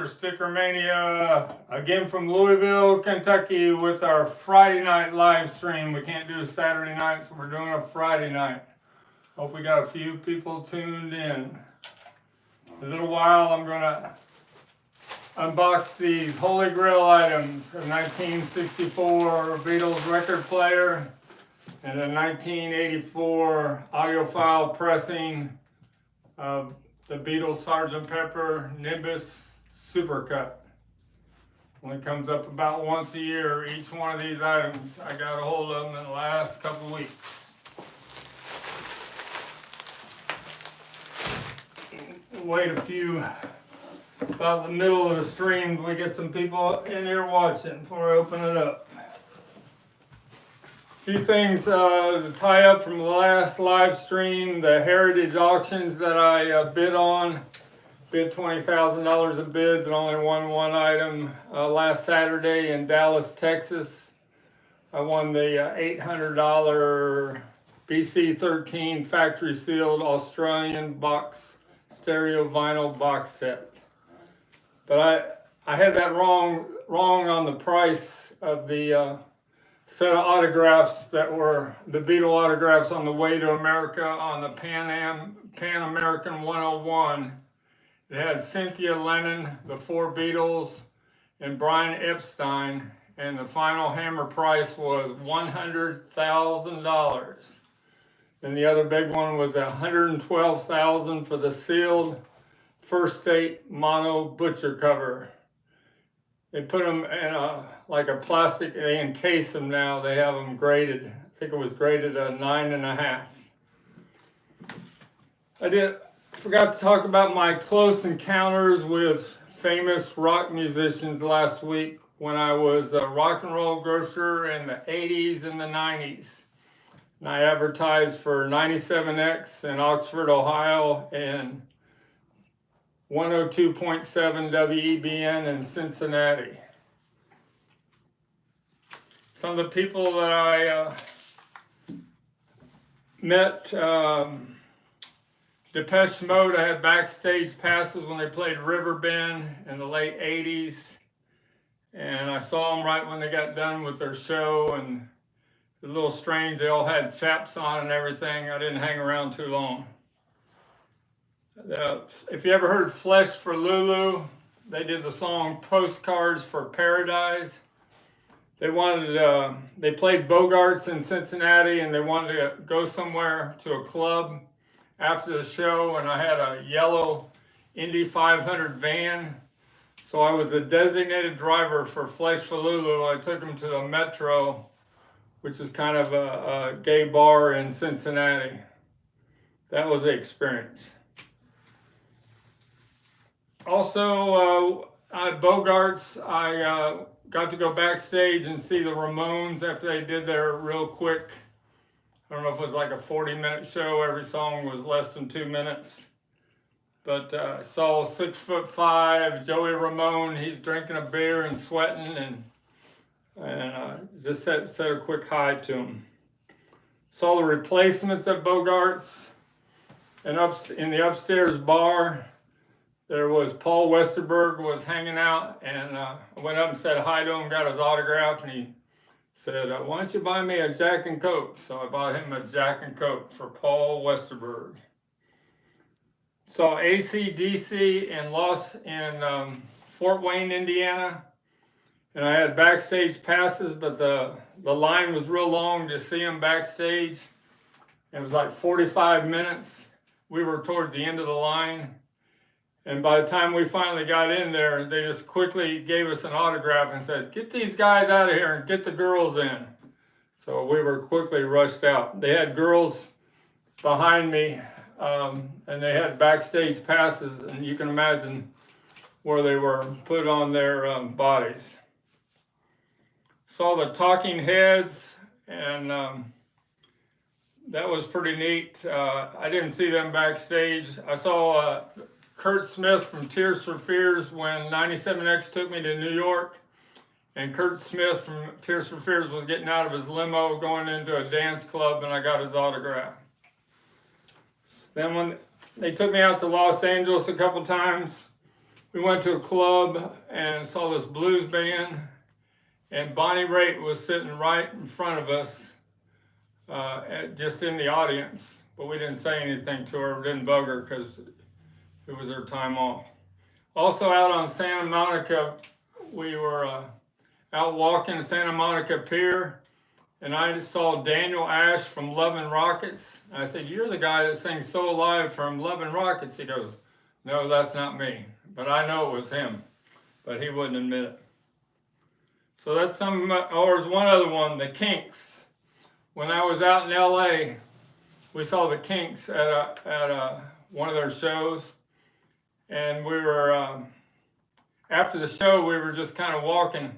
for STICKERMANIA, again from Louisville, Kentucky, with our Friday night live stream. We can't do a Saturday night, so we're doing a Friday night. Hope we got a few people tuned in. In a little while, I'm going to unbox these Holy Grail items: a 1964 Beatles record player and a 1984 audiophile pressing of the Beatles Sgt. Pepper Nimbus Supercut. Only comes up about once a year, each one of these items. I got a hold of them in the last couple of weeks. Wait a few, about the middle of the stream, we get some people in here watching before I open it up. A few things to tie up from the last live stream: the heritage auctions that I bid on. Bid $20,000 in bids and only won one item last Saturday in Dallas, Texas. I won the $800 BC13 factory sealed Australian box stereo vinyl box set. But I had that wrong on the price of the set of autographs that were the Beatle autographs on the way to America on the Pan American 101. It had Cynthia Lennon, the four Beatles, and Brian Epstein, and the final hammer price was $100,000. And the other big one was $112,000 for the sealed First State mono butcher cover. They put them in like a plastic, they encase them now, they have them graded. I think it was graded a 9.5. I forgot to talk about my close encounters with famous rock musicians last week when I was a rock and roll grocer in the 80s and the 90s. And I advertised for 97X in Oxford, Ohio, and 102.7 WEBN in Cincinnati. Some of the people that I met, Depeche Mode, I had backstage passes when they played Riverbend in the late 80s. And I saw them right when they got done with their show, and it was a little strange. They all had chaps on and everything. I didn't hang around too long. If you ever heard Flesh for Lulu, they did the song Postcards for Paradise. They played Bogarts in Cincinnati, and they wanted to go somewhere to a club after the show, and I had a yellow Indy 500 van. So I was a designated driver for Flesh for Lulu. I took them to the Metro, which is kind of a gay bar in Cincinnati. That was the experience. Also, at Bogarts, I got to go backstage and see the Ramones after they did their real quick, I don't know if it was like a 40-minute show. Every song was less than 2 minutes. But I saw 6'5" Joey Ramone. He's drinking a beer and sweating, and just said a quick hi to him. Saw the Replacements at Bogarts, and in the upstairs bar, there was Paul Westerberg was hanging out, and I went up and said hi to him, got his autograph, and he said, why don't you buy me a Jack and Coke? So I bought him a Jack and Coke for Paul Westerberg. Saw AC/DC in Fort Wayne, Indiana, and I had backstage passes, but the line was real long to see him backstage. It was like 45 minutes. We were towards the end of the line. And by the time we finally got in there, they just quickly gave us an autograph and said, get these guys out of here and get the girls in. So we were quickly rushed out. They had girls behind me, and they had backstage passes, and you can imagine where they were put on their bodies. Saw the Talking Heads, and that was pretty neat. I didn't see them backstage. I saw Kurt Smith from Tears for Fears when 97X took me to New York, and Kurt Smith from Tears for Fears was getting out of his limo going into a dance club, and I got his autograph. Then when they took me out to Los Angeles a couple times, we went to a club and saw this blues band, and Bonnie Raitt was sitting right in front of us, just in the audience. But we didn't say anything to her, didn't bug her because it was her time off. Also out on Santa Monica, we were out walking Santa Monica Pier, and I saw Daniel Ash from Love and Rockets. I said, "You're the guy that sings So Alive from Love and Rockets." He goes, "No, that's not me." But I know it was him, but he wouldn't admit it. So that's some, or there's one other one, the Kinks. When I was out in LA, we saw the Kinks at one of their shows. And we were, after the show, we were just kind of walking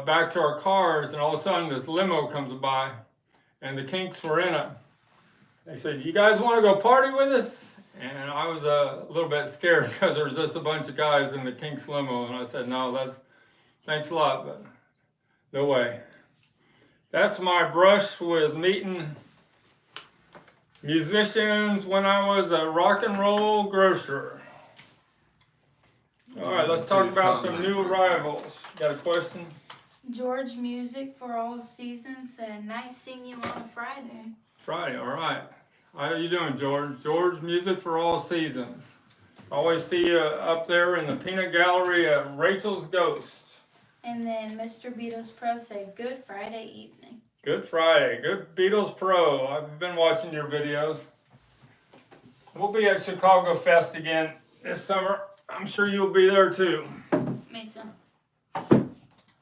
back to our cars, and all of a sudden this limo comes by, and the Kinks were in it. They said, "You guys want to go party with us?" And I was a little bit scared because there was just a bunch of guys in the Kinks limo, and I said, "No, thanks a lot, but no way." That's my brush with meeting musicians when I was a rock and roll grocer. All right, let's talk about some new arrivals. Got a question? George Music for All Seasons said, "Nice seeing you on a Friday." Friday, all right. How are you doing, George? George Music for All Seasons. Always see you up there in the peanut gallery at Rachel's Ghost. And then Mr. Beatles Pro said, "Good Friday evening." Good Friday. Good Beatles Pro. I've been watching your videos. We'll be at Chicago Fest again this summer. I'm sure you'll be there too. Me too.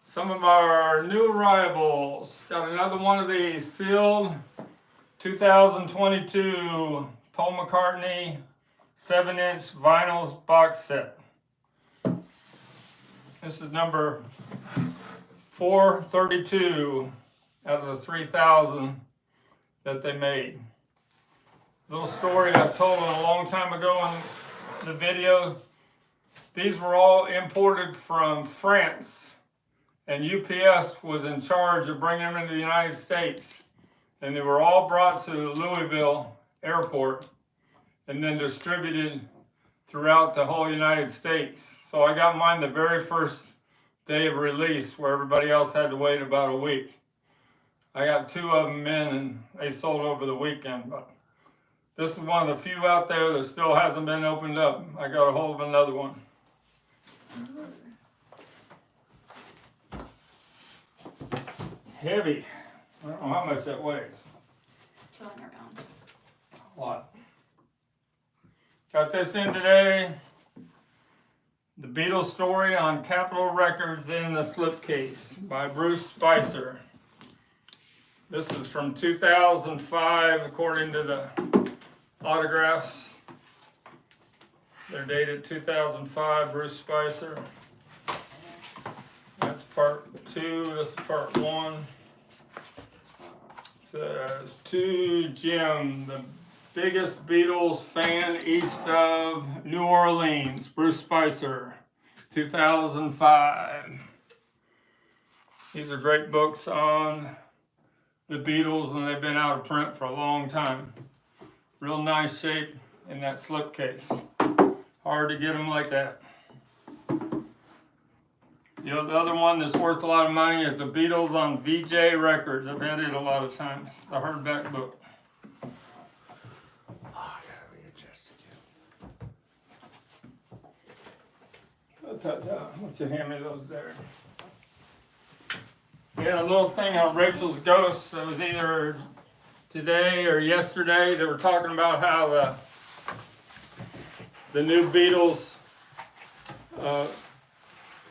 Some of our new arrivals. Got another one of these sealed 2022 Paul McCartney 7-inch vinyls box set. This is number 432 out of the 3,000 that they made. Little story I told a long time ago in the video. These were all imported from France, and UPS was in charge of bringing them into the United States. And they were all brought to Louisville Airport and then distributed throughout the whole United States. So I got mine the very first day of release, where everybody else had to wait about a week. I got 2 of them in, and they sold over the weekend. But this is one of the few out there that still hasn't been opened up. I got a hold of another one. Heavy. I don't know how much that weighs. 200 pounds. A lot. Got this in today. The Beatles story on Capitol Records in the slipcase by Bruce Spicer. This is from 2005, according to the autographs. They're dated 2005, Bruce Spicer. That's part 2, this is part 1. It says, "To Jim, the biggest Beatles fan east of New Orleans, Bruce Spicer, 2005. These are great books on the Beatles, and they've been out of print for a long time. Real nice shape in that slipcase. Hard to get them like that. The other one that's worth a lot of money is the Beatles on VJ Records. I've had it a lot of times. The hardback book. Oh, I gotta readjust again. Why don't you hand me those there? We had a little thing on Rachel's Ghost that was either today or yesterday. They were talking about how the new Beatles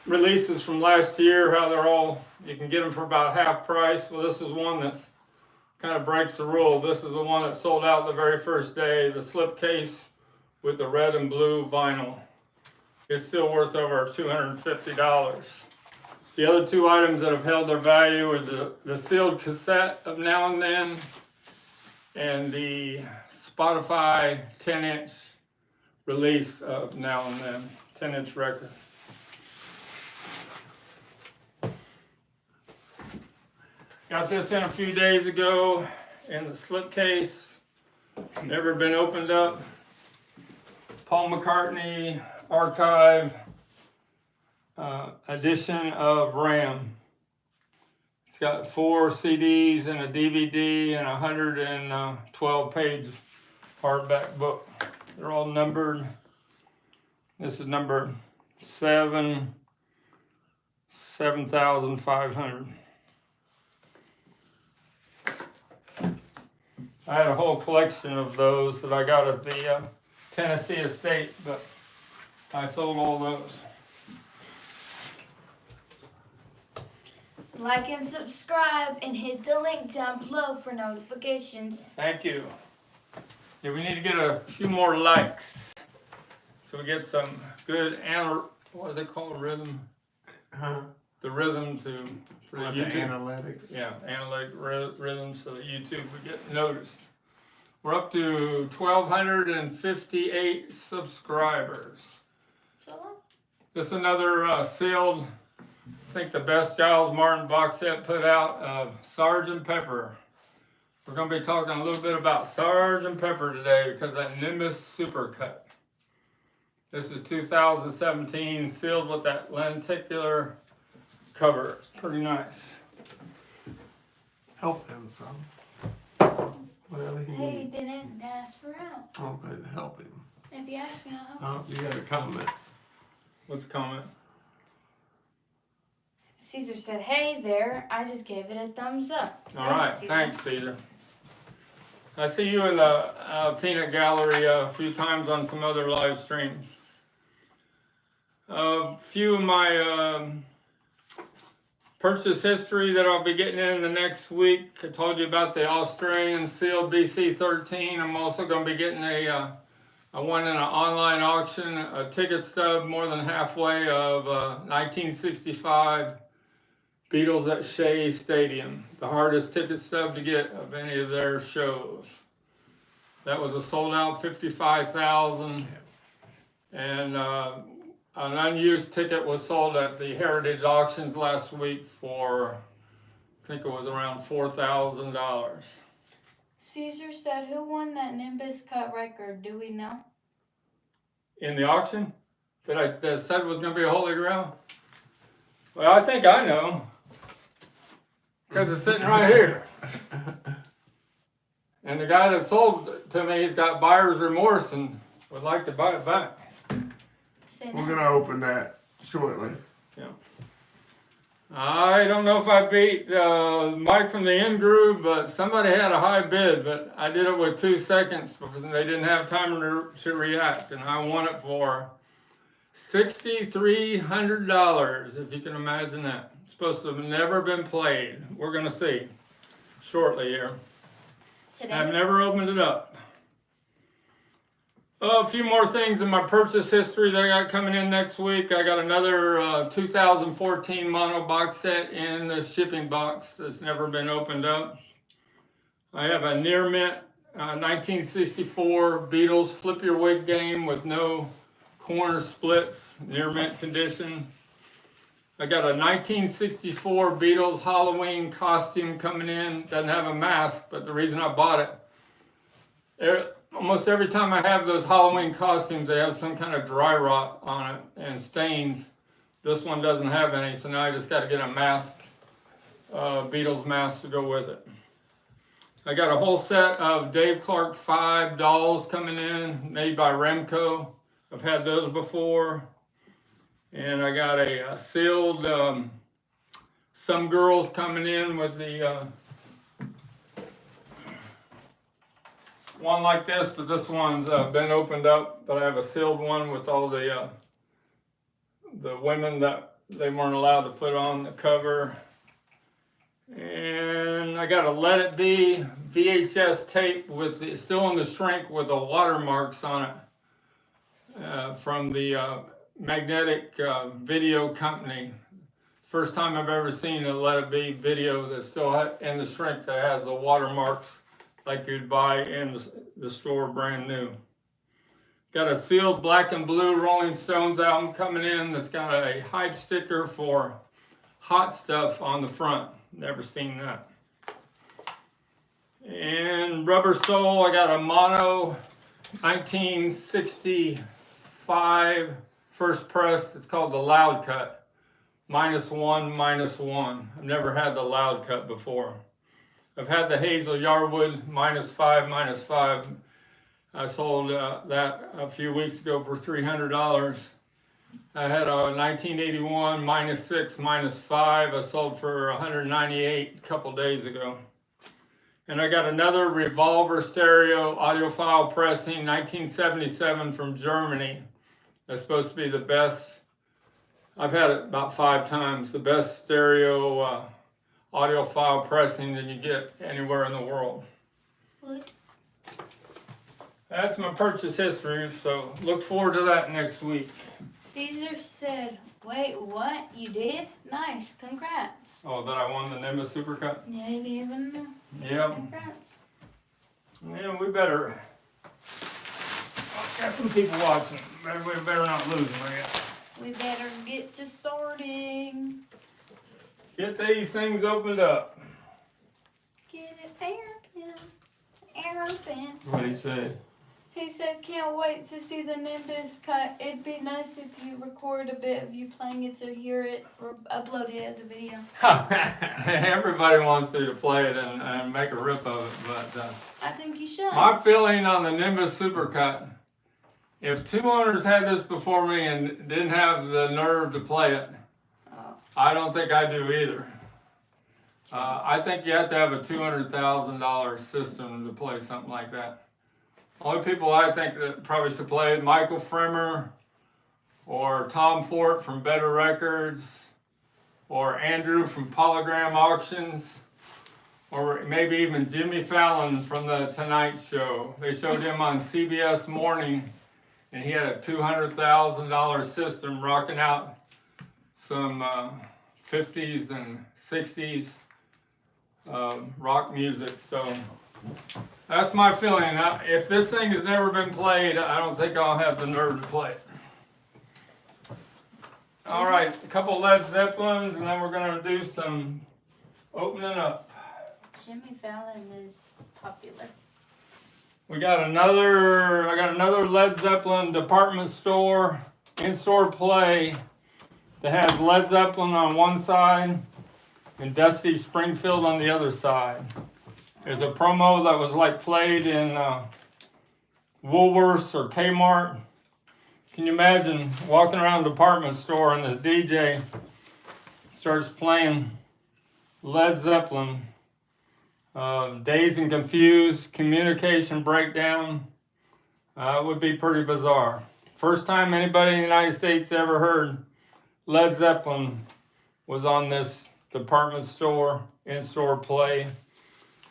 releases from last year, how they're all, you can get them for about half price. Well, this is one that kind of breaks the rule. This is the one that sold out the very first day, the slipcase with the red and blue vinyl. It's still worth over $250. The other 2 items that have held their value are the sealed cassette of Now and Then and the Spotify 10-inch release of Now and Then, 10-inch record. Got this in a few days ago in the slipcase. Never been opened up. Paul McCartney archive edition of Ram. It's got 4 CDs and a DVD and a 112-page hardback book. They're all numbered. This is number 7500. I had a whole collection of those that I got at the Tennessee estate, but I sold all those. Like and subscribe and hit the link down below for notifications. Thank you. Yeah, we need to get a few more likes so we get some good what is it called? Rhythm? Huh? The rhythm for the Like YouTube. the analytics. Yeah, analytic rhythm so that YouTube would get noticed. We're up to 1,258 subscribers. So This is another sealed, I think the best Giles Martin box set put out of Sgt. Pepper. We're going to be talking a little bit about Sgt. Pepper today because that Nimbus Supercut. This is 2017, sealed with that lenticular cover. Pretty nice. Help him some. Whatever he hey, needs. didn't ask for help. Oh, but help him. If you ask me, I'll help. Oh, you got a comment. What's the comment? Caesar said, "Hey there, I just gave it a thumbs up." All right, Caesar. thanks, Caesar. I see you in the peanut gallery a few times on some other live streams. A few of my purchase history that I'll be getting in the next week. I told you about the Australian sealed BC13. I'm also going to be getting I won in an online auction a ticket stub more than halfway of 1965 Beatles at Shea Stadium. The hardest ticket stub to get of any of their shows. That was a sold out 55,000, and an unused ticket was sold at the Heritage Auctions last week for, I think it was around $4,000. Caesar said, "Who won that Nimbus cut record? Do we know?" In the auction that said was going to be a Holy Grail? Well, I think I know. Because it's sitting right here. And the guy that sold it to me, he's got buyer's remorse and would like to buy it back. Say We're no. gonna open that shortly. I don't know if I beat Mike from the in-groove, but somebody had a high bid, but I did it with 2 seconds because they didn't have time to react, and I won it for $6,300, if you can imagine that. It's supposed to have never been played. We're going to see shortly here. Today. I've never opened it up. A few more things in my purchase history that I got coming in next week. I got another 2014 mono box set in the shipping box that's never been opened up. I have a near mint 1964 Beatles Flip Your Wig game with no corner splits, near mint condition. I got a 1964 Beatles Halloween costume coming in. Doesn't have a mask, but the reason I bought it, almost every time I have those Halloween costumes, they have some kind of dry rot on it and stains. This one doesn't have any, so now I just got to get a mask, Beatles mask to go with it. I got a whole set of Dave Clark 5 dolls coming in, made by Remco. I've had those before. And I got a sealed Some Girls coming in with the one like this, but this one's been opened up. But I have a sealed one with all the women that they weren't allowed to put on the cover. And I got a Let It Be VHS tape with still in the shrink with the watermarks on it from the Magnetic Video Company. First time I've ever seen a Let It Be video that's still in the shrink that has the watermarks like you'd buy in the store brand new. Got a sealed black and blue Rolling Stones album coming in that's got a hype sticker for Hot Stuff on the front. Never seen that. And Rubber Soul, I got a mono 1965 first press. It's called the Loud Cut. -1, -1. I've never had the Loud Cut before. I've had the Hazel Yarwood -5, -5. I sold that a few weeks ago for $300. I had a 1981 -6, -5. I sold for $198 a couple days ago. And I got another revolver stereo audiophile pressing, 1977 from Germany. That's supposed to be the best. I've had it about 5 times. The best stereo audiophile pressing that you get anywhere in the world. What? That's my purchase history, so look forward to that next week. Caesar said, wait, what? You did? Nice. Congrats. Oh, that I won the Nimbus Supercut? Yeah, you didn't even know. Yep. Congrats. Yeah, we better. Got some people watching. We better not lose them yet. We better get to starting. Get these things opened up. Get it airpin. Airpin. What did he say? He said, can't wait to see the Nimbus cut. It'd be nice if you record a bit of you playing it to hear it or upload it as a video. Everybody wants to play it and make a rip of it, but I think you should. my feeling on the Nimbus Supercut, if 2 owners had this before me and didn't have the nerve to play it, I don't think I do either. I think you have to have a $200,000 system to play something like that. Only people I think that probably should play it, Michael Fremer, or Tom Port from Better Records, or Andrew from Polygram Auctions, or maybe even Jimmy Fallon from the Tonight Show. They showed him on CBS Morning, and he had a $200,000 system rocking out some 50s and 60s rock music. So that's my feeling. If this thing has never been played, I don't think I'll have the nerve to play it. All right, a couple Led Zeppelins, and then we're gonna do some opening up. Jimmy Fallon is popular. I got another Led Zeppelin department store, in-store play that has Led Zeppelin on one side and Dusty Springfield on the other side. There's a promo that was like played in Woolworths or Kmart. Can you imagine walking around a department store and this DJ starts playing Led Zeppelin, Dazed and Confused, Communication Breakdown? It would be pretty bizarre. First time anybody in the United States ever heard Led Zeppelin was on this department store, in-store play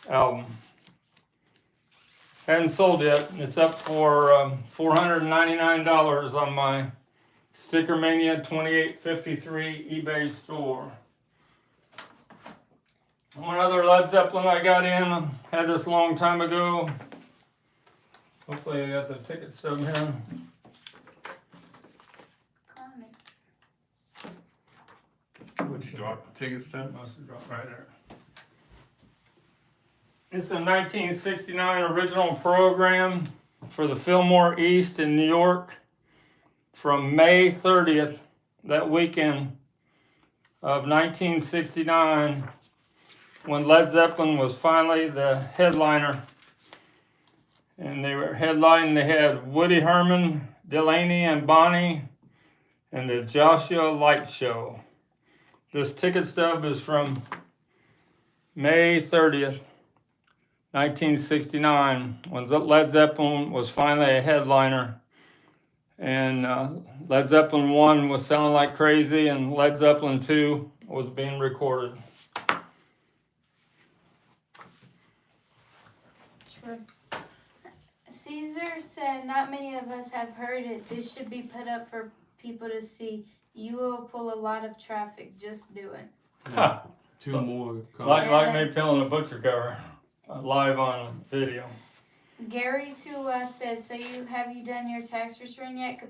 album. Hadn't sold yet. It's up for $499 on my STICKERMANIA 2853 eBay store. One other Led Zeppelin I got in, had this a long time ago. Hopefully I got the ticket stub here. Would you drop the ticket stub? Must have dropped right there. It's a 1969 original program for the Fillmore East in New York from May 30th, that weekend of 1969, when Led Zeppelin was finally the headliner. And they were headlining, they had Woody Herman, Delaney and Bonnie, and the Joshua Light Show. This ticket stub is from May 30th, 1969, when Led Zeppelin was finally a headliner. And Led Zeppelin 1 was selling like crazy, and Led Zeppelin 2 was being recorded. True. Caesar said, not many of us have heard it. This should be put up for people to see. You will pull a lot of traffic. Just do it. Ha! 2 more. Like me peeling a butcher cover live on video. Gary to us said, so have you done your tax return yet?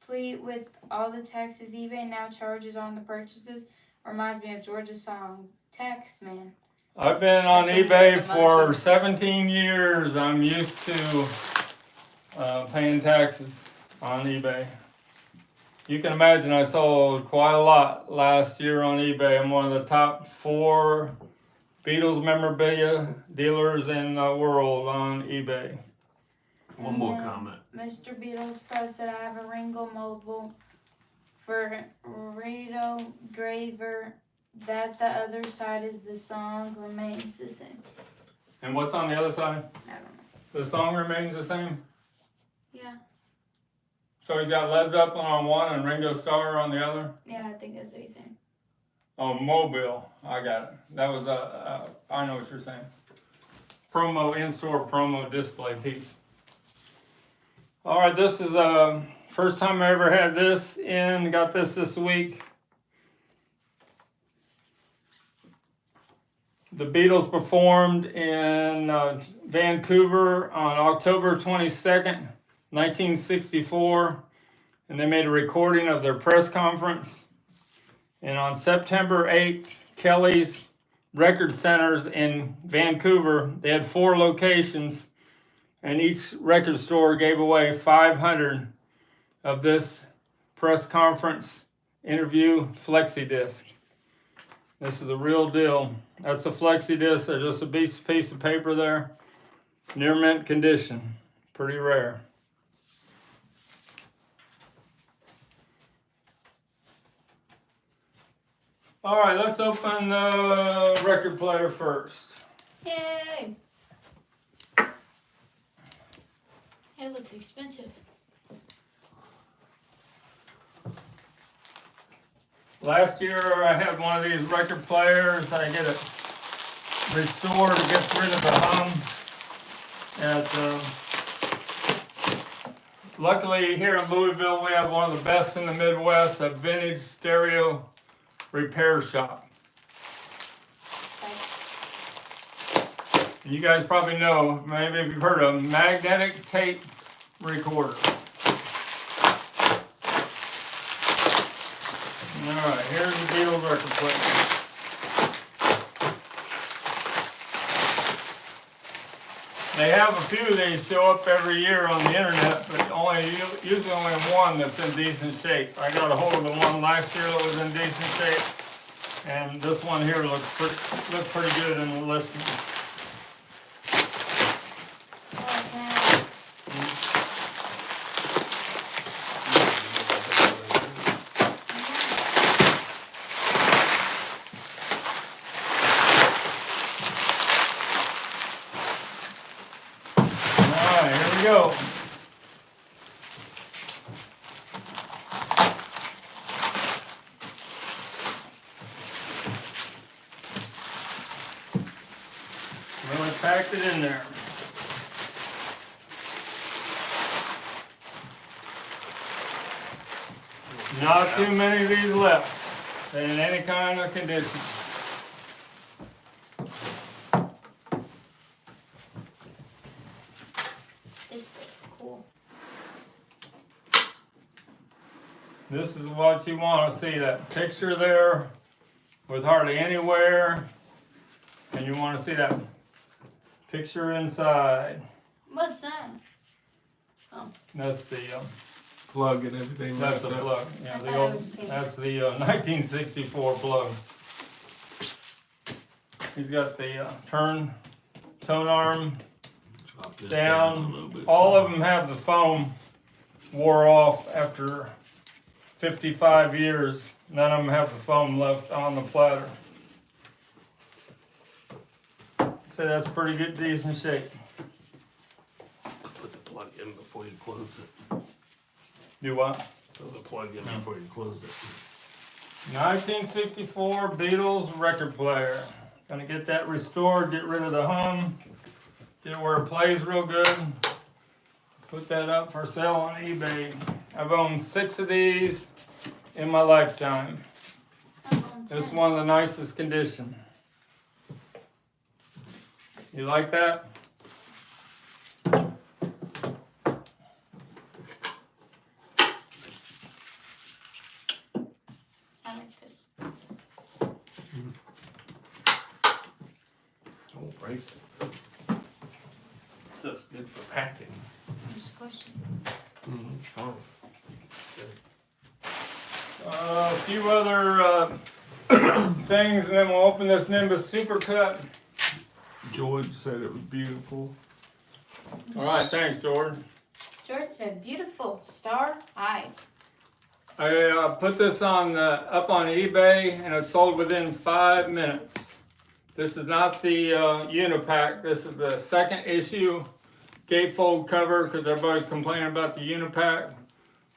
Complete with all the taxes eBay now charges on the purchases. Reminds me of Georgia's song, Tax Man. I've been on That's eBay the for motion. 17 years. I'm used to paying taxes on eBay. you can imagine I sold quite a lot last year on eBay. I'm one of the top 4 Beatles memorabilia dealers in the world on eBay. One more comment. Mr. Beatles Pro said I have a Ringo mobile for Rito Graver that the other side is the song remains the same. And what's on the other side? I don't know. The song remains the same? Yeah. So he's got Led Zeppelin on one and Ringo Starr on the other? Yeah, I think that's what he's saying. Oh, Mobile. I got it. That was I know what you're saying. Promo, in-store promo display piece. All right, this is first time I ever had this in. Got this week. The Beatles performed in Vancouver on October 22nd, 1964, and they made a recording of their press conference. And on September 8th, Kelly's Record Centers in Vancouver, they had 4 locations, and each record store gave away 500 of this press conference interview flexi disc. This is a real deal. That's a flexi disc. There's just a piece of paper there. Near mint condition. Pretty rare. All right, let's open the record player first. Yay! It looks expensive. Last year I had one of these record players. I get it restored to get rid of the hum. Luckily here in Louisville we have one of the best in the Midwest, a vintage stereo repair shop. You guys probably know, maybe if you've heard of magnetic tape recorder. Alright, here's the Beatles record player. They have a few of these show up every year on the internet, but usually only one that's in decent shape. I got a hold of the one last year that was in decent shape, and this one here looked pretty good in the listing. Go. Really packed it in there. Not too many of these left in any kind of condition. This is what you want to see, that picture there with hardly any wear, and you want to see that picture inside. What's that? Oh. That's the plug and everything. That's the plug. Yeah, that's the 1964 plug. He's got the tone arm down. All of them have the foam wore off after 55 years. None of them have the foam left on the platter. So that's pretty good, decent shape. Put the plug in before you close it. Do what? Put the plug in before you close it. 1964 Beatles record player. Gonna get that restored, get rid of the hum, get it where it plays real good. Put that up for sale on eBay. I've owned 6 of these in my lifetime. This is one of the nicest condition. You like that? I like this. Don't break it. It's just good for packing. Just question. It's fine. Good. few other things, and then we'll open this Nimbus Supercut. George said it was beautiful. All right, thanks, George. George said, beautiful star eyes. I put this on up on eBay, and it sold within 5 minutes. This is not the Unipack. This is the second issue gatefold cover because everybody's complaining about the Unipack.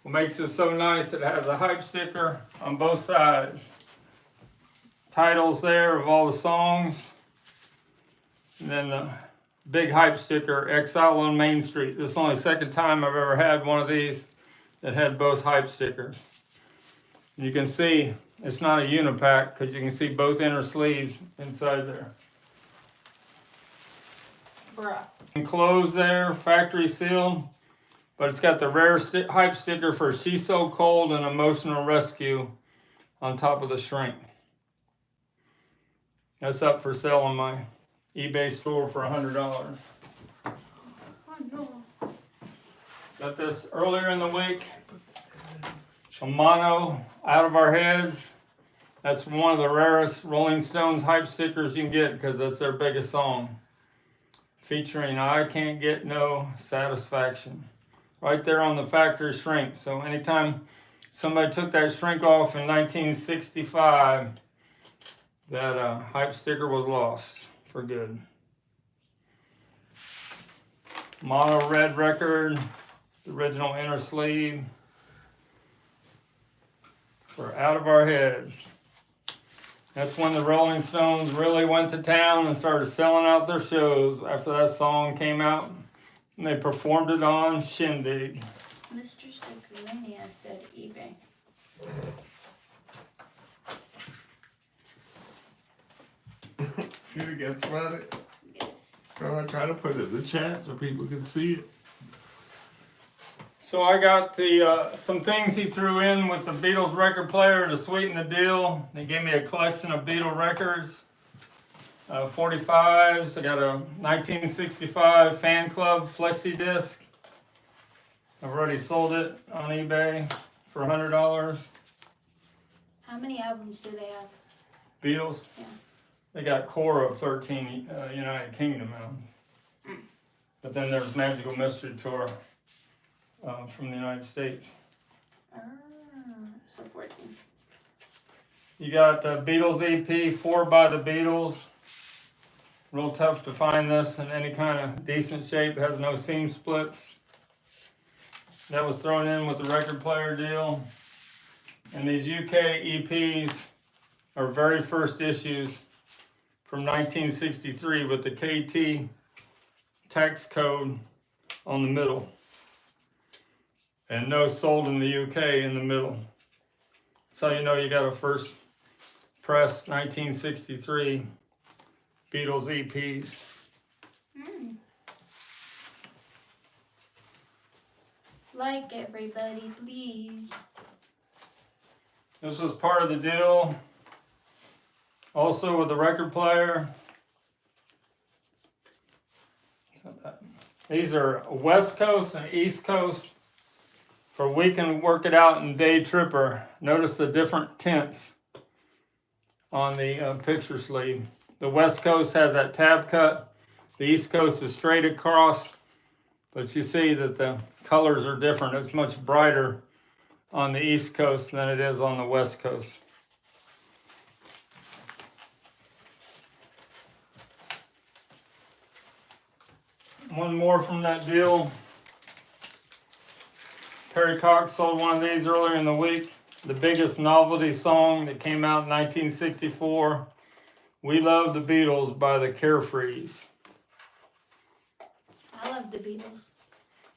What makes this so nice, it has a hype sticker on both sides. Titles there of all the songs. And then the big hype sticker, Exile on Main Street. This is only the second time I've ever had one of these that had both hype stickers. You can see it's not a Unipack because you can see both inner sleeves inside there. Bruh. Enclosed there, factory sealed, but it's got the rare hype sticker for She's So Cold and Emotional Rescue on top of the shrink. That's up for sale on my eBay store for $100. Oh no. Got this earlier in the week. A mono, Out of Our Heads. That's one of the rarest Rolling Stones hype stickers you can get because that's their biggest song. Featuring I Can't Get No Satisfaction. Right there on the factory shrink. So anytime somebody took that shrink off in 1965, that hype sticker was lost for good. Mono red record, the original inner sleeve. For Out of Our Heads. That's when the Rolling Stones really went to town and started selling out their shows after that song came out. And they performed it on Shindig. Mr. STICKERMANIA said eBay. She gets about it. Yes. Girl, I try to put it in the chat so people can see it. So I got the some things he threw in with the Beatles record player to sweeten the deal. They gave me a collection of Beatle records, 45s. I got a 1965 Fan Club flexi disc. I've already sold it on eBay for $100. How many albums do they have? Beatles. Yeah. They got core of 13 United Kingdom albums. But then there's Magical Mystery Tour from the United States. Ah, so 14. You got Beatles EP, 4 by the Beatles. Real tough to find this in any kind of decent shape. It has no seam splits. That was thrown in with the record player deal. And these UK EPs are very first issues from 1963 with the KT tax code on the middle. And no sold in the UK in the middle. That's how you know you got a first press 1963 Beatles EPs. Like everybody, please. This was part of the deal. Also with the record player. These are West Coast and East Coast for We Can Work It Out and Day Tripper. Notice the different tints on the picture sleeve. The West Coast has that tab cut. The East Coast is straight across. But you see that the colors are different. It's much brighter on the East Coast than it is on the West Coast. One more from that deal. Perry Cox sold one of these earlier in the week. The biggest novelty song that came out in 1964. We Love the Beatles by the Carefrees. I love the Beatles.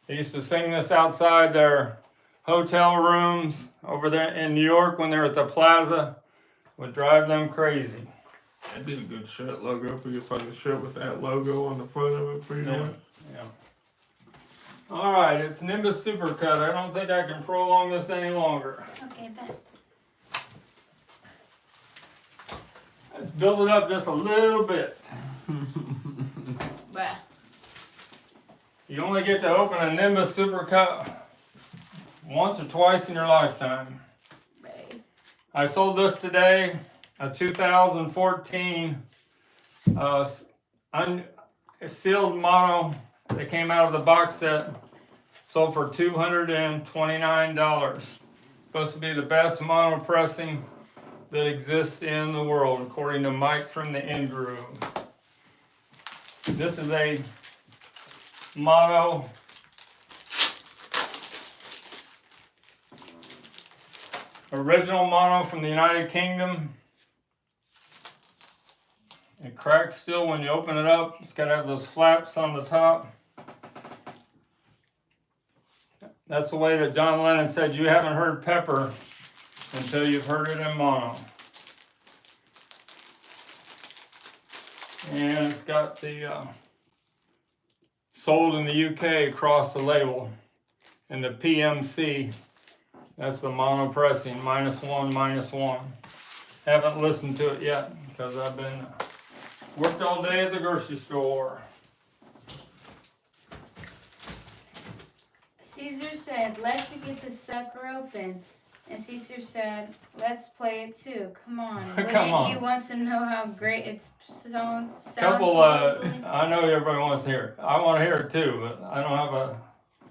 They used to sing this outside their hotel rooms over there in New York when they were at the Plaza. Would drive them crazy. That'd be a good shirt logo if we could find a shirt with that logo on the front of it for you. Yeah. All right, it's Nimbus Supercut. I don't think I can prolong this any longer. Okay, bet. Let's build it up just a little bit. Bruh. You only get to open a Nimbus Supercut once or twice in your lifetime. Right. I sold this today, a 2014 sealed mono that came out of the box set. Sold for $229. Supposed to be the best mono pressing that exists in the world, according to Mike from the In Groove. This is a mono original mono from the United Kingdom. It cracks still when you open it up. It's got to have those flaps on the top. That's the way that John Lennon said, you haven't heard Pepper until you've heard it in mono. And it's got the sold in the UK across the label. And the PMC, that's the mono pressing, -1, -1. Haven't listened to it yet because I've been worked all day at the grocery store. Caesar said, let's get the sucker open. And Caesar said, let's play it too. Come on. Wouldn't Come on. you want to know how great it sounds? I know everybody wants to hear it. I want to hear it too, but I don't have a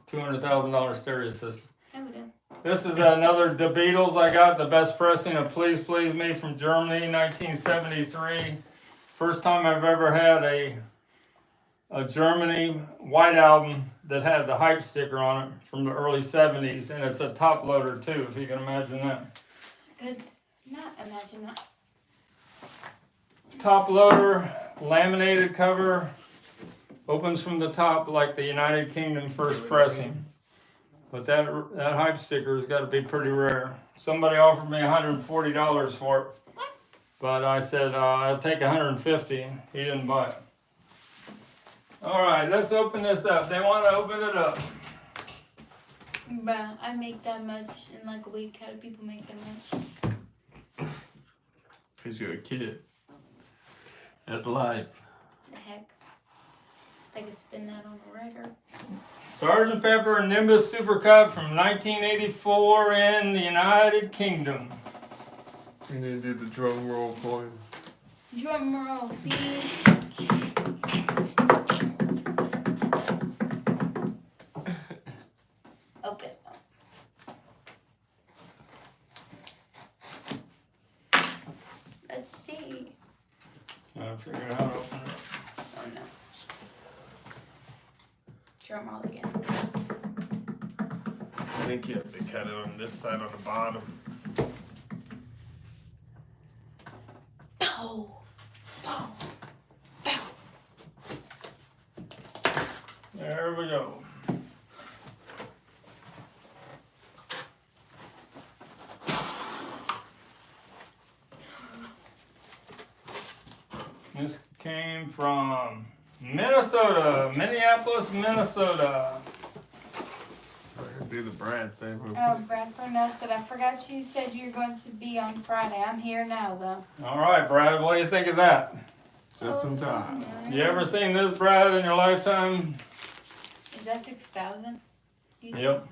$200,000 stereo system. I would have. This is another The Beatles I got, the best pressing of Please Please Me from Germany, 1973. First time I've ever had a Germany white album that had the hype sticker on it from the early 70s, and it's a top loader too, if you can imagine that. Could not imagine that. Top loader, laminated cover, opens from the top like the United Kingdom first pressing. But that hype sticker's got to be pretty rare. Somebody offered me $140 for it, but I said I'll take $150. He didn't buy it. All right, let's open this up. They want to open it up. Bruh, I make that much in like a week. How do people make that much? Because you're a kid. That's life. The heck? I could spin that on the writer. Sgt. Pepper Nimbus Supercut from 1984 in the United Kingdom. You need to do the drum roll for him. Drum roll, please. Open. Let's see. I figured out how to open it. Oh no. Drum roll again. I think you have to cut it on this side on the bottom. Pow! Pow! Pow! There we go. This came from Minnesota, Minneapolis, Minnesota. Do the Brad thing. Oh, Bradford said, I forgot you said you were going to be on Friday. I'm here now, though. All right, Brad, what do you think of that? Just in time. You ever seen this, Brad, in your lifetime? Is that 6,000? Yep.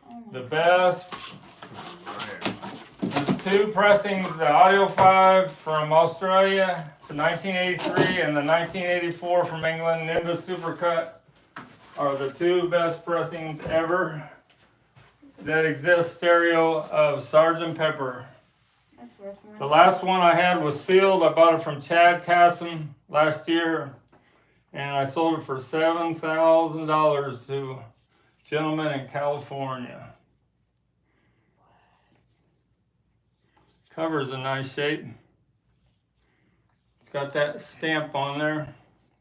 Oh my The best. There's two pressings, the Audio 5 from Australia from 1983 and the 1984 from England, Nimbus Supercut, are the two best pressings ever that exist stereo of Sgt. Pepper. That's worth more. The last one I had was sealed. I bought it from Chad Casson last year, and I sold it for $7,000 to a gentleman in California. Cover's in nice shape. It's got that stamp on there,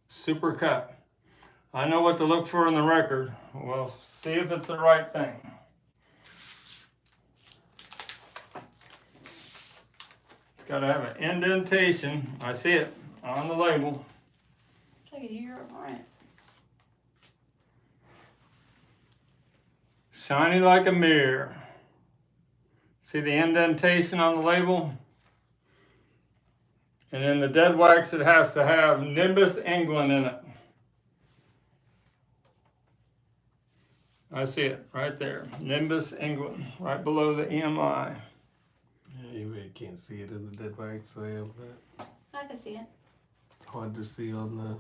Supercut. I know what to look for in the record. We'll see if it's the right thing. It's got to have an indentation. I see it on the label. It's like a year of rent. Shiny like a mirror. See the indentation on the label? And in the dead wax, it has to have Nimbus England in it. I see it right there. Nimbus England, right below the EMI. Yeah. You really can't see it in the dead wax, Sam. But I can see it. hard to see on the.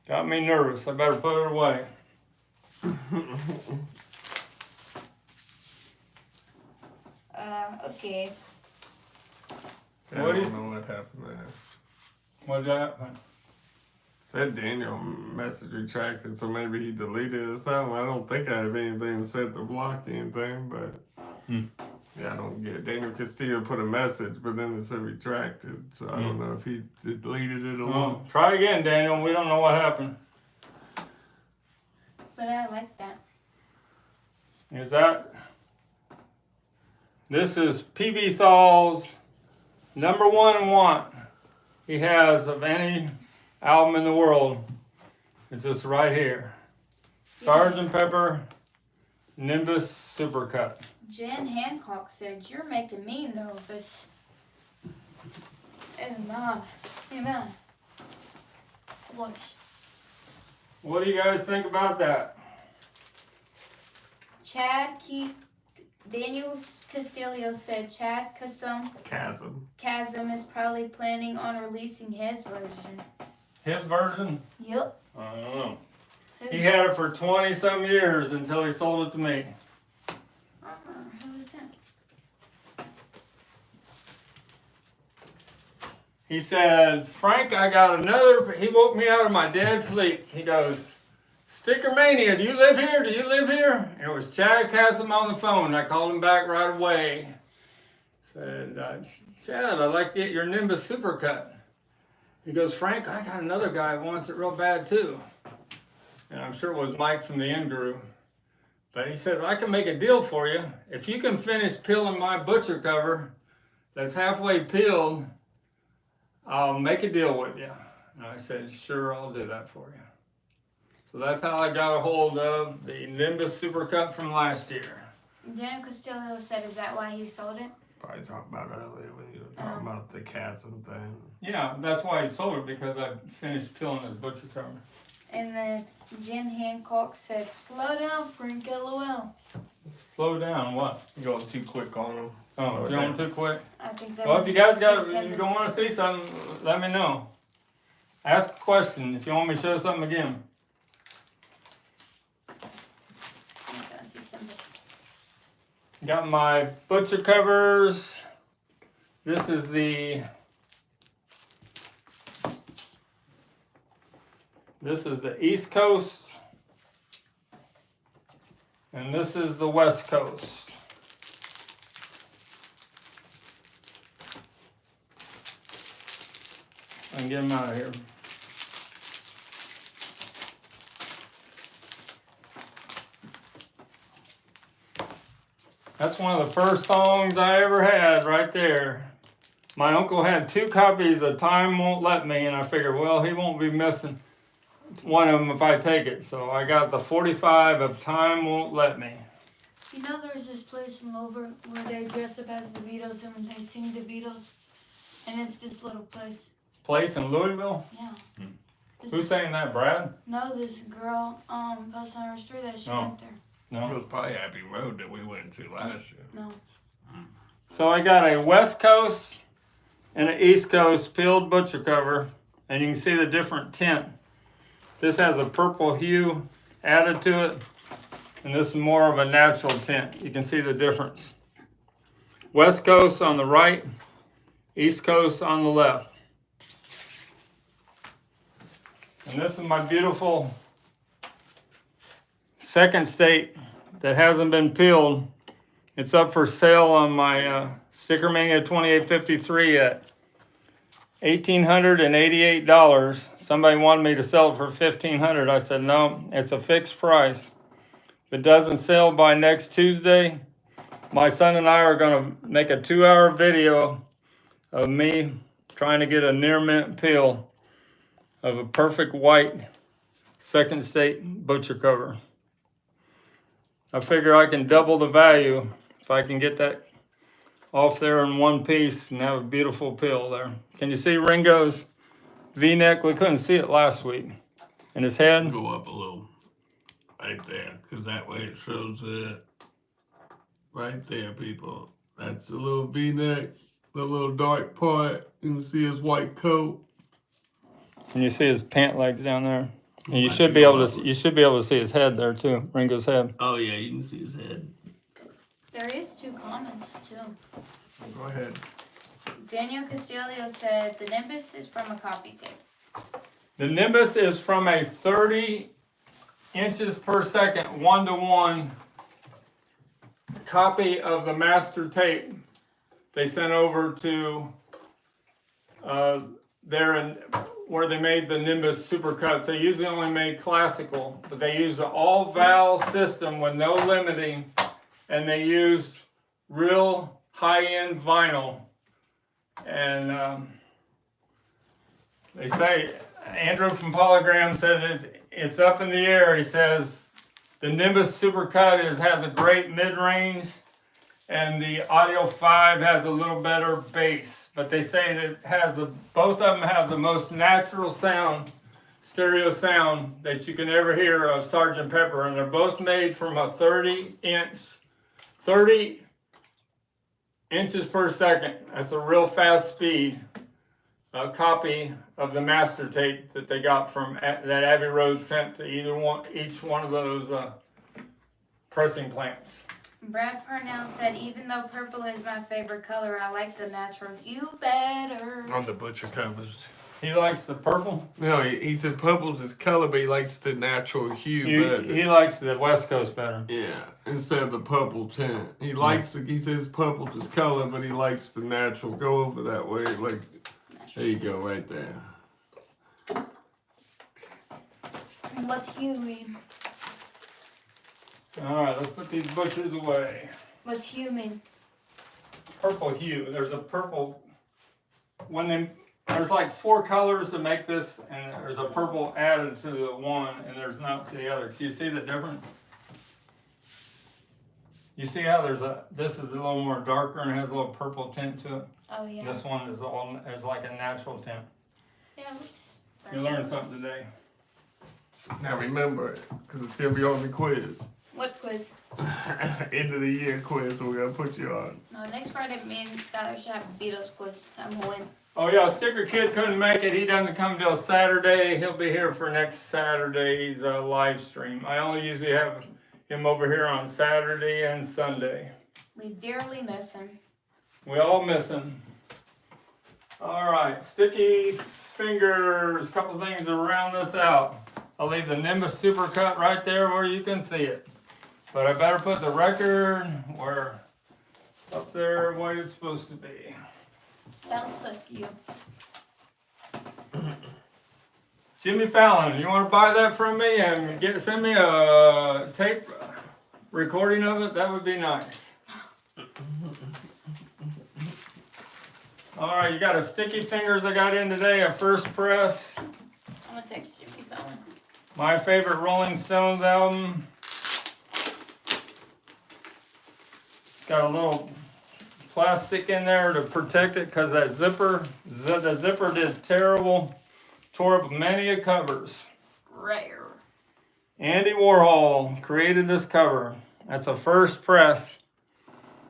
Got me nervous. I better put it away. Okay. I What do don't you- know what happened there. What'd happen? Said Daniel message retracted, so maybe he deleted it or something. I don't think I have anything set to block anything, but yeah, I don't get it. Daniel could still put a message, but then it said retracted, so I don't know if he deleted it or Oh, what. try again, Daniel. We don't know what happened. But I like that. Is that? This is PB Thal's #1 want he has of any album in the world. Is this right here? Sgt. Pepper Nimbus Supercut. Jen Hancock said, "You're making me nervous." Amen. Amen. Watch. What do you guys think about that? Daniel Castillo said Chad Chasm is probably planning on releasing his version. His version? Yep. I don't know. He had it for 20 some years until he sold it to me. Who was that? He said, Frank, I got another. He woke me out of my dead sleep. He goes, STICKERMANIA, do you live here? Do you live here? And it was Chad Chasm on the phone. I called him back right away. Said, Chad, I'd like to get your Nimbus Supercut. He goes, Frank, I got another guy who wants it real bad too. And I'm sure it was Mike from the In-Group. But he says, I can make a deal for you. If you can finish peeling my butcher cover that's halfway peeled, I'll make a deal with you. And I said, sure, I'll do that for you. So that's how I got a hold of the Nimbus Supercut from last year. Daniel Castillo said, is that why he sold it? Probably talked about earlier when you were talking about the chasm thing. Yeah, that's why he sold it, because I finished peeling his butcher cover. And then Jen Hancock said, slow down, Frank, LOL. Slow down, what? You going too quick on him. Oh, going too quick? I think that Well, if you guys got you don't want to see something, let me know. Ask a question if you want me to show something again. Got my butcher covers. This is the East Coast, and this is the West Coast. I can get them out of here. That's one of the first songs I ever had right there. My uncle had 2 copies of Time Won't Let Me, and I figured, well, he won't be missing one of them if I take it. So I got the 45 of Time Won't Let Me. You know there's this place in Louisville where they dress up as the Beatles and when they sing the Beatles? And it's this little place. Place in Louisville? Yeah. Who's saying that, Brad? No, this girl posted on her story that she went there. It No. was probably Abbey Road that we went to last year. No. So I got a West Coast and an East Coast peeled butcher cover, and you can see the different tint. This has a purple hue added to it, and this is more of a natural tint. You can see the difference. West Coast on the right, East Coast on the left. And this is my beautiful second state that hasn't been peeled. It's up for sale on my STICKERMANIA 2853 at $1,888. Somebody wanted me to sell it for $1,500. I said, no, it's a fixed price. If it doesn't sell by next Tuesday, my son and I are going to make a 2-hour video of me trying to get a near mint peel of a perfect white second state butcher cover. I figure I can double the value if I can get that off there in one piece and have a beautiful peel there. Can you see Ringo's V-neck? We couldn't see it last week. And his head? Go up a little, right there, because that way it shows it Right there, people. That's the little V-neck, the little dark part. You can see his white coat. And you see his pant legs down there. And you Might should be be able all to. over. You should be able to see his head there too. Ringo's head. Oh yeah, you can see his head. There is 2 comments too. Go ahead. Daniel Castillo said the Nimbus is from a copy tape. The Nimbus is from a 30 inches per second 1-to-1 copy of the master tape. They sent over to there in where they made the Nimbus Supercuts. They usually only made classical, but they used an all valve system with no limiting, and they used real high-end vinyl. And they say, Andrew from Polygram said it's up in the air. He says the Nimbus Supercut has a great mid-range, and the Audio 5 has a little better bass. But they say that it has both of them have the most natural sound, stereo sound that you can ever hear of Sgt. Pepper, and they're both made from a 30 inches per second. That's a real fast speed. A copy of the master tape that they got from that Abbey Road sent to each one of those pressing plants. Brad Parnell said, even though purple is my favorite color, I like the natural hue better. On the butcher covers. He likes the purple. No, he said purple's his color, but he likes the natural hue better. He likes the West Coast better. Yeah, instead of the purple tint. He likes he says purple's his color, but he likes the natural. Go over that way, like there you go, right there. What's hue mean? All right, let's put these butchers away. What's hue mean? Purple hue. There's a purple. There's like 4 colors to make this, and there's a purple added to the one, and there's not to the other. So you see the difference? You see how this is a little more darker and has a little purple tint to it. Oh yeah. This one is like a natural tint. Yeah, looks. You learned something today. Now remember it, because it's going to be on the quiz. What quiz? End of the year quiz, so we're going to put you on. No, next Friday, me and Skylar should have a Beatles quiz. I'm gonna win. Oh yeah, Sticker Kid couldn't make it. He doesn't come till Saturday. He'll be here for next Saturday's live stream. I only usually have him over here on Saturday and Sunday. We dearly miss him. We all miss him. All right, sticky fingers. Couple things to round this out. I'll leave the Nimbus Supercut right there where you can see it. But I better put the record where up there where it's supposed to be. That looks like you. Jimmy Fallon, you want to buy that from me and send me a tape recording of it? That would be nice. All right, you got a sticky fingers I got in today, a first press. I'm gonna text Jimmy Fallon. My favorite Rolling Stones album. Got a little plastic in there to protect it because the zipper did terrible. Tore up many covers. Rare. Andy Warhol created this cover. That's a first press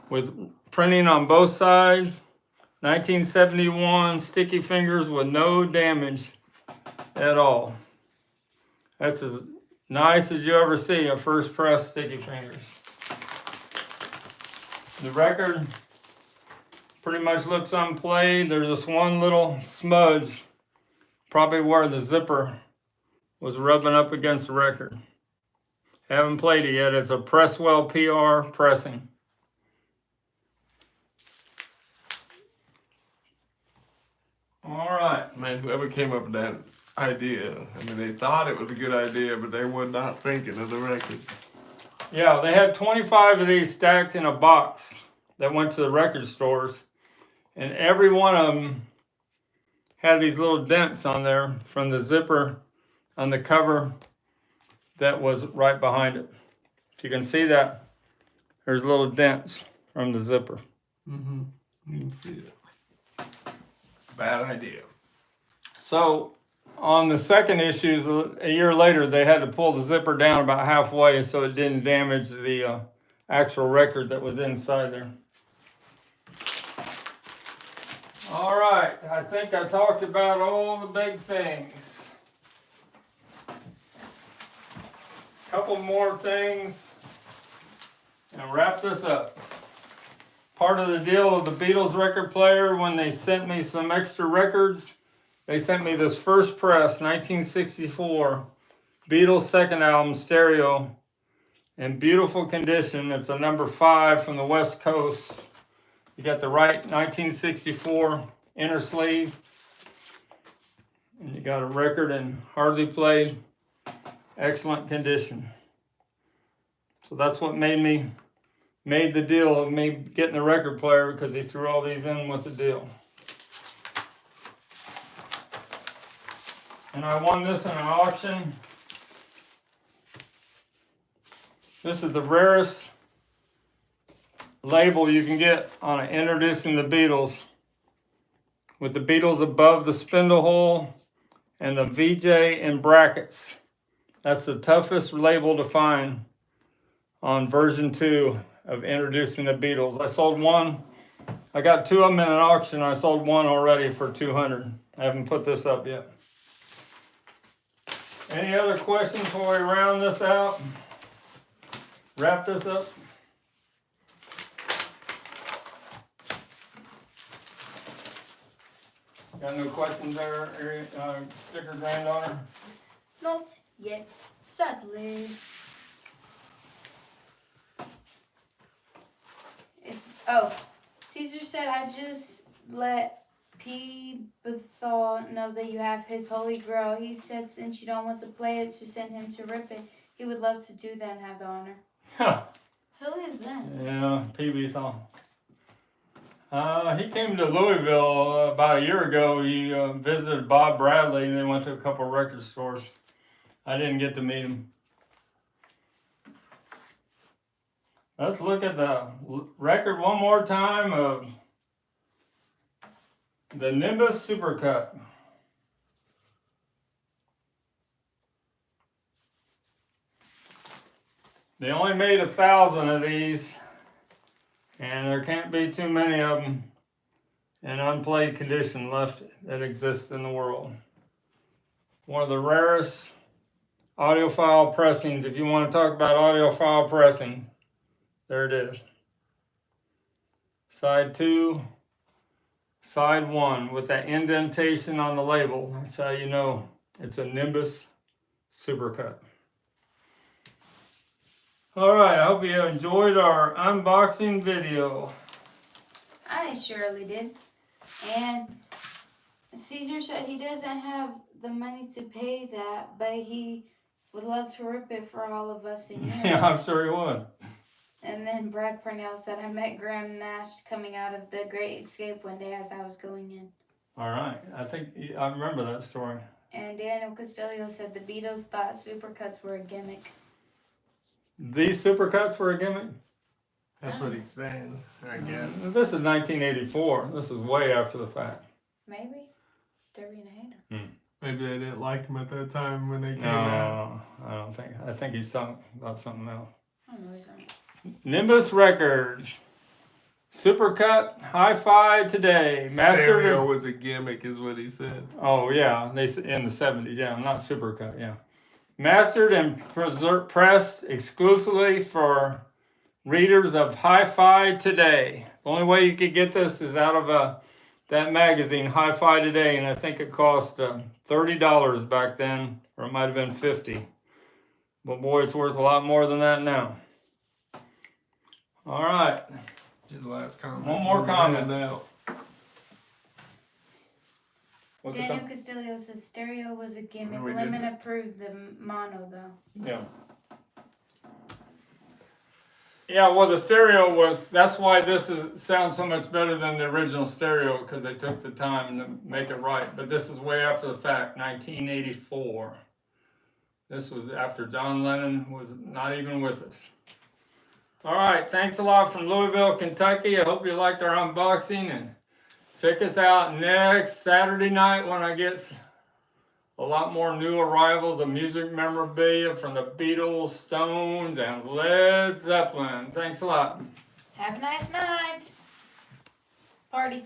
with printing on both sides. 1971 sticky fingers with no damage at all. That's as nice as you ever see a first press sticky fingers. The record pretty much looks unplayed. There's this one little smudge, probably where the zipper was rubbing up against the record. Haven't played it yet. It's a Presswell PR pressing. All right. Man, whoever came up with that idea, I mean, they thought it was a good idea, but they were not thinking of the record. Yeah, they had 25 of these stacked in a box that went to the record stores, and every one of them had these little dents on there from the zipper on the cover that was right behind it. If you can see that, there's little dents from the zipper. Mm-hmm. You can see it. Bad idea. So on the second issues, a year later, they had to pull the zipper down about halfway so it didn't damage the actual record that was inside there. All right, I think I talked about all the big things. Couple more things and wrap this up. Part of the deal of the Beatles record player, when they sent me some extra records, they sent me this first press, 1964, Beatles second album, stereo, in beautiful condition. It's a number 5 from the West Coast. You got the right 1964 inner sleeve, and you got a record in hardly played, excellent condition. So that's what made the deal of me getting the record player, because he threw all these in with the deal. And I won this in an auction. This is the rarest label you can get on an Introducing the Beatles, with the Beatles above the spindle hole and the VJ in brackets. That's the toughest label to find on version 2 of Introducing the Beatles. I sold one. I got 2 of them in an auction. I sold one already for $200. I haven't put this up yet. Any other questions before we round this out? Wrap this up? Got no questions there, sticker granddaughter? Not yet, sadly. Caesar said I just let P. Bethal know that you have his Holy Grail. He said since you don't want to play it, to send him to rip it. He would love to do that and have the honor. Huh. Who is that? Yeah, P.B. Thal. He came to Louisville about a year ago. He visited Bob Bradley, and they went to a couple record stores. I didn't get to meet him. Let's look at the record one more time of the Nimbus Supercut. They only made 1,000 of these, and there can't be too many of them in unplayed condition left that exist in the world. One of the rarest audiophile pressings. If you want to talk about audiophile pressing, there it is. Side 2, side 1 with that indentation on the label. That's how you know it's a Nimbus Supercut. Alright, I hope you enjoyed our unboxing video. I surely did. And Caesar said he doesn't have the money to pay that, but he would love to rip it for all of us in here. Yeah, I'm sure he would. And then Brad Purnell said, I met Graham Nash coming out of the Great Escape one day as I was going in. Alright, I remember that story. And Daniel Castillo said the Beatles thought supercuts were a gimmick. These supercuts were a gimmick? That's what he's saying, I guess. This is 1984. This is way after the fact. Maybe. They're being a hater. Maybe they didn't like him at that time when they came out. No, I don't think. I think he's talking about something else. I don't know. Nimbus Records. Supercut Hi-Fi Today. Stereo was a gimmick is what he said. Oh, yeah. They in the 70s. Yeah, not Supercut. Yeah. Mastered and pressed exclusively for readers of Hi-Fi Today. The only way you could get this is out of that magazine, Hi-Fi Today, and I think it cost $30 back then, or it might have been $50. But boy, it's worth a lot more than that now. All right. His last comment. One more comment. Now. Daniel Castillo says stereo was a gimmick. We Lemon did. approved the mono though. Yeah. Yeah, well, the stereo was, that's why this sounds so much better than the original stereo, because they took the time to make it right. But this is way after the fact, 1984. This was after John Lennon was not even with us. All right, thanks a lot from Louisville, Kentucky. I hope you liked our unboxing, and check us out next Saturday night when I get a lot more new arrivals of music memorabilia from the Beatles, Stones, and Led Zeppelin. Thanks a lot. Have a nice night. Party.